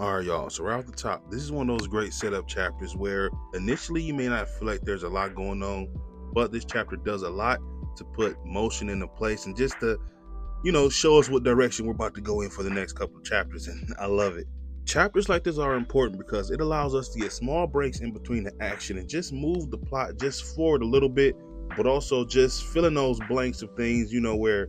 All right, y'all. So right off the top, this is one of those great setup chapters where initially you may not feel like there's a lot going on, but this chapter does a lot to put motion into place and just to, show us what direction we're about to go in for the next couple of chapters. And I love it. Chapters like this are important because it allows us to get small breaks in between the action and just move the plot just forward a little bit, but also just fill in those blanks of things, where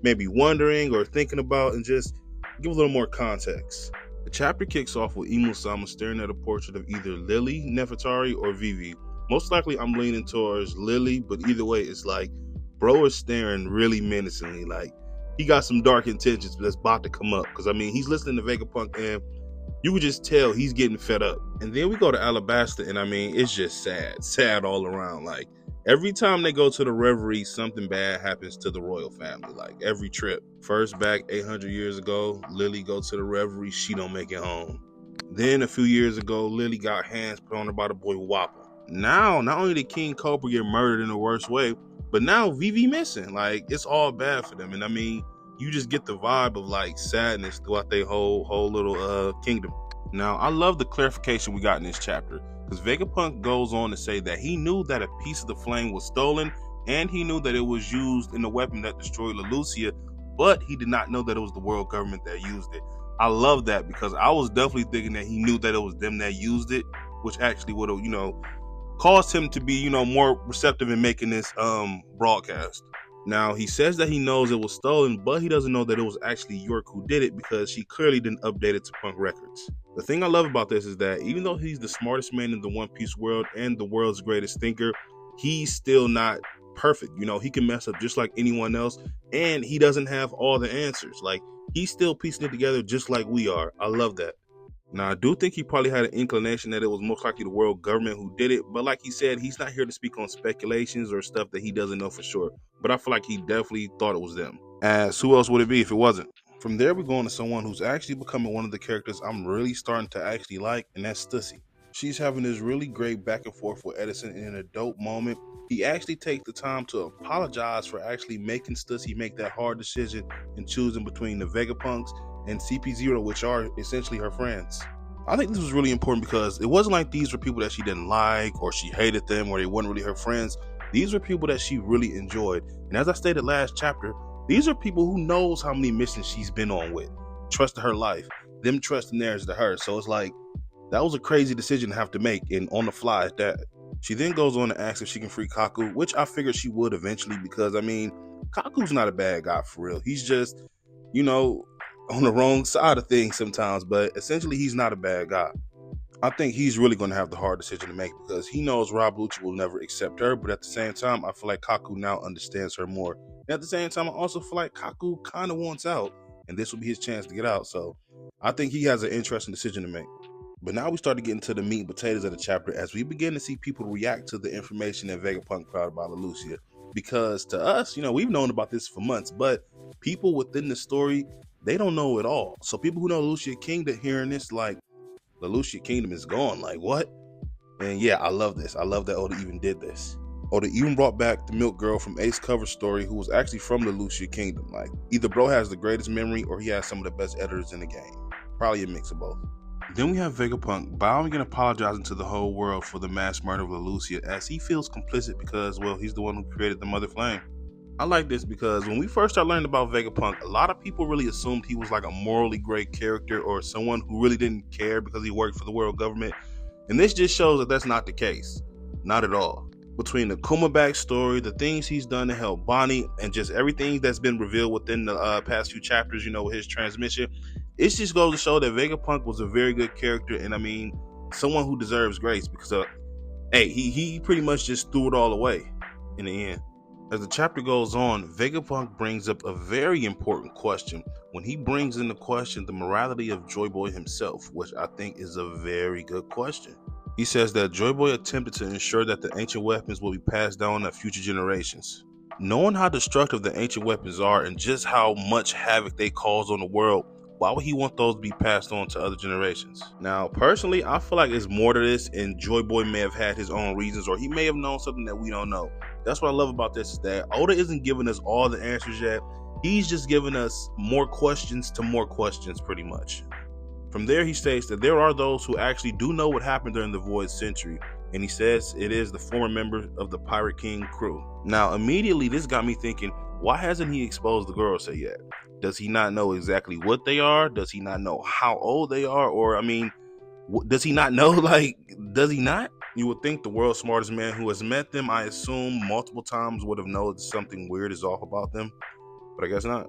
maybe wondering or thinking about, and just give a little more context. The chapter kicks off with Imusama staring at a portrait of either Lily, Nefertari, or Vivi. Most likely I'm leaning towards Lily, but either way, it's like bro is staring really menacingly. Like he got some dark intentions that's about to come up. Because he's listening to Vegapunk and you could just tell he's getting fed up. And then we go to Alabasta, and it's just sad all around. Like every time they go to the reverie, something bad happens to the royal family. Like every trip. First back 800 years ago, Lily goes to the reverie, she don't make it home. Then a few years ago, Lily got hands put on her by the boy Wappa. Now, not only did King Cobra get murdered in the worst way, but now Vivi missing. Like it's all bad for them. And you just get the vibe of like sadness throughout their whole little kingdom. Now, I love the clarification we got in this chapter, because Vegapunk goes on to say that he knew that a piece of the flame was stolen, and he knew that it was used in the weapon that destroyed Leloucia, but he did not know that it was the world government that used it. I love that, because I was definitely thinking that he knew that it was them that used it, which actually would have, caused him to be, more receptive in making this broadcast. Now, he says that he knows it was stolen, but he doesn't know that it was actually York who did it, because she clearly didn't update it to Punk Records. The thing I love about this is that even though he's the smartest man in the One Piece world and the world's greatest thinker, he's still not perfect. He can mess up just like anyone else, and he doesn't have all the answers. Like, he's still piecing it together just like we are. I love that. Now, I do think he probably had an inclination that it was most likely the world government who did it, but like he said, he's not here to speak on speculations or stuff that he doesn't know for sure. But I feel like he definitely thought it was them. As who else would it be if it wasn't? From there, we're going to someone who's actually becoming one of the characters I'm really starting to actually like, and that's Stussy. She's having this really great back and forth with Edison, and in a dope moment, he actually takes the time to apologize for actually making Stussy make that hard decision and choosing between the Vegapunks and CP0, which are essentially her friends. I think this was really important because it wasn't like these were people that she didn't like or she hated them or they weren't really her friends. These were people that she really enjoyed. And as I stated last chapter, these are people who knows how many missions she's been on with, trusted her life, them trusting theirs to her. So it's like, that was a crazy decision to have to make, and on the fly at that. She then goes on to ask if she can free Kaku, which I figured she would eventually, because Kaku's not a bad guy for real. He's just, on the wrong side of things sometimes, but essentially he's not a bad guy. I think he's really going to have the hard decision to make, because he knows Rob Lucci will never accept her, but at the same time, I feel like Kaku now understands her more. And at the same time, I also feel like Kaku kind of wants out, and this will be his chance to get out, so I think he has an interesting decision to make. But now we start to get into the meat and potatoes of the chapter as we begin to see people react to the information that Vegapunk put out about Leloucia. Because to us, we've known about this for months, but people within the story, they don't know it all. So people who know Leloucia Kingdom hearing this, like, Leloucia Kingdom is gone. Like, what? And yeah, I love this. I love that Oda even did this. Oda even brought back the Milk Girl from Ace cover story, who was actually from Leloucia Kingdom. Like, either bro has the greatest memory or he has some of the best editors in the game. Probably a mix of both. Then we have Vegapunk bowing and apologizing to the whole world for the mass murder of Leloucia, as he feels complicit because, well, he's the one who created the Mother Flame. I like this because when we first started learning about Vegapunk, a lot of people really assumed he was like a morally great character or someone who really didn't care because he worked for the world government. And this just shows that that's not the case. Not at all. Between the Kuma backstory, the things he's done to help Bonnie, and just everything that's been revealed within the past few chapters, with his transmission, it just goes to show that Vegapunk was a very good character, and someone who deserves grace, because he pretty much just threw it all away in the end. As the chapter goes on, Vegapunk brings up a very important question when he brings into question the morality of Joy Boy himself, which I think is a very good question. He says that Joy Boy attempted to ensure that the ancient weapons will be passed down to future generations. Knowing how destructive the ancient weapons are and just how much havoc they cause on the world, why would he want those to be passed on to other generations? Now, personally, I feel like there's more to this, and Joy Boy may have had his own reasons, or he may have known something that we don't know. That's what I love about this, is that Oda isn't giving us all the answers yet. He's just giving us more questions to more questions, pretty much. From there, he states that there are those who actually do know what happened during the Void Century, and he says it is the former member of the Pirate King crew. Now, immediately, this got me thinking, why hasn't he exposed the Gorosei yet? Does he not know exactly what they are? Does he not know how old they are? Or, I mean, does he not know? Like, does he not? You would think the world's smartest man who has met them, I assume, multiple times would have noticed something weird is off about them, but I guess not.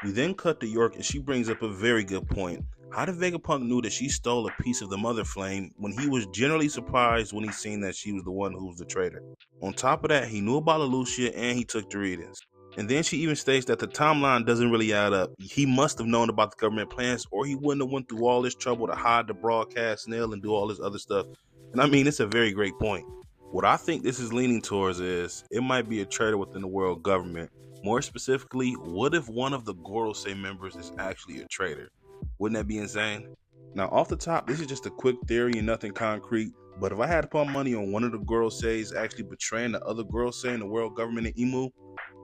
We then cut to York, and she brings up a very good point. How did Vegapunk knew that she stole a piece of the Mother Flame when he was generally surprised when he seen that she was the one who was the traitor? On top of that, he knew about Lelouch and he took Doritos. And then she even states that the timeline doesn't really add up. He must have known about the government plans, or he wouldn't have went through all this trouble to hide the broadcast snail and do all this other stuff. And I mean, it's a very great point. What I think this is leaning towards is it might be a traitor within the world government. More specifically, what if one of the Gorosei members is actually a traitor? Wouldn't that be insane? Now, off the top, this is just a quick theory and nothing concrete, but if I had to put money on one of the Goroseis actually betraying the other Gorosei in the world government in Imu,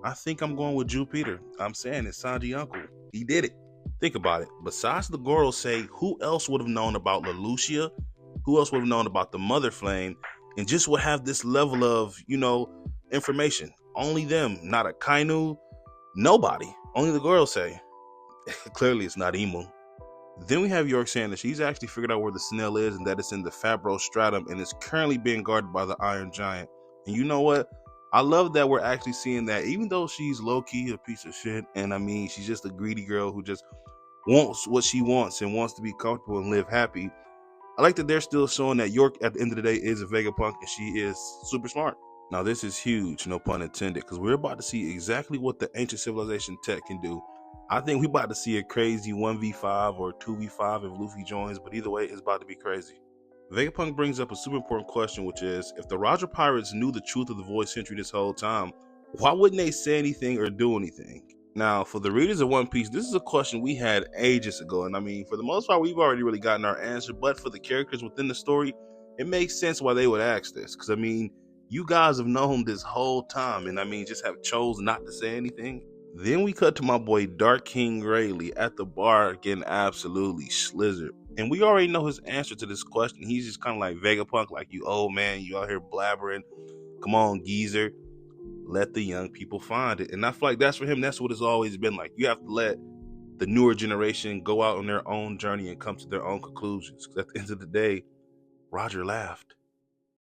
I think I'm going with Jupiter. I'm saying it's Sanji's uncle. He did it. Think about it. Besides the Gorosei, who else would have known about Lelouch? Who else would have known about the Mother Flame? And just would have this level of, information. Only them, not a Kainu, nobody. Only the Gorosei. Clearly, it's not Imu. Then we have York saying that she's actually figured out where the snail is and that it's in the Fabro Stratum and is currently being guarded by the Iron Giant. And you know what? I love that we're actually seeing that even though she's low-key a piece of shit, and I mean, she's just a greedy girl who just wants what she wants and wants to be comfortable and live happy. I like that they're still showing that York at the end of the day is a Vegapunk and she is super smart. Now this is huge, no pun intended, because we're about to see exactly what the ancient civilization tech can do. I think we're about to see a crazy 1v5 or 2v5 if Luffy joins, but either way, it's about to be crazy. Vegapunk brings up a super important question, which is, if the Roger Pirates knew the truth of the Void Century this whole time, why wouldn't they say anything or do anything? Now, for the readers of One Piece, this is a question we had ages ago, and I mean, for the most part, we've already really gotten our answer, but for the characters within the story, it makes sense why they would ask this, because I mean, you guys have known this whole time, and I mean, just have chose not to say anything. Then we cut to my boy Dark King Rayleigh at the bar getting absolutely slizzard. And we already know his answer to this question. He's just kind of like Vegapunk, like, you old man, you out here blabbering. Come on, geezer. Let the young people find it. And I feel like that's for him, that's what it's always been like. You have to let the newer generation go out on their own journey and come to their own conclusions. Because at the end of the day, Roger laughed.